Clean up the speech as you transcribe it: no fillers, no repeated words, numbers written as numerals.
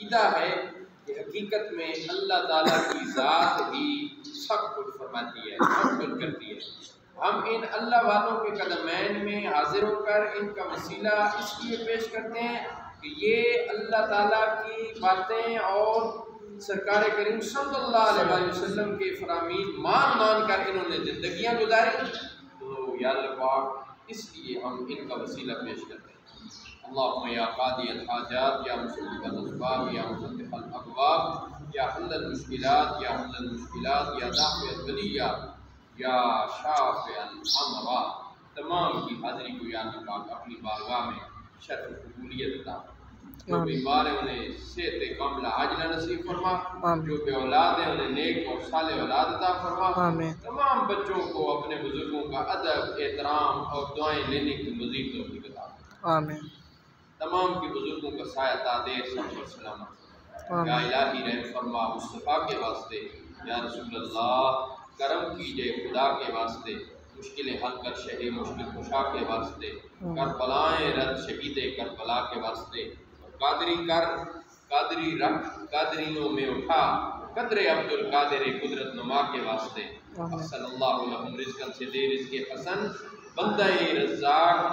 عقیدہ ہے کہ حقیقت میں اللہ تعالیٰ کی ذات ہی سب کچھ فرماتی ہے، سب کچھ کرتی ہے۔ ہم ان اللہ والوں کے قدمین میں حاضر ہو کر ان کا وسیلہ اس لیے پیش کرتے ہیں کہ یہ اللہ تعالیٰ کی باتیں اور سرکار کریم صلی اللہ علیہ وسلم کے فرامین مان کر انہوں نے زندگیاں گزاری، تو یا اللہ پاک اس لیے ہم ان کا وسیلہ پیش کرتے ہیں۔ اللہم یا قاضی الحاجات، یا مسبب الاسباب، یا مفتح الابواب، یا حل المشکلات، یا حل المشکلات، یا دافع البلیہ، یا شافع الامراض، تمام کی حاضری کو یا اللہ پاک اپنی بارگاہ میں شرف قبولیت عطا فرما۔ جو بیمار ہیں انہیں صحت کاملہ عاجلہ نصیب فرما، جو بے اولاد ہیں انہیں نیک اور صالح اولاد عطا فرما۔ تمام بچوں کو اپنے بزرگوں کا ادب، احترام اور دعائیں لینے کی مزید توفیق عطا فرما۔ آمین۔ تمام کے بزرگوں کا سایہ دے سب پر سلامت۔ یا الہی رحم فرما مصطفیٰ کے واسطے، یا رسول اللہ کرم کیجئے خدا کے واسطے، مشکلیں حل کر شہر مشکل کشا کے واسطے، کربلائیں رد شہید کربلا کے واسطے، قادری کر قادری رکھ قادریوں میں اٹھا، قدر عبد القادر قدرت نما کے واسطے۔ صلی اللہ علیہ رزقاً سے دے رزق حسن، بندہ رزاق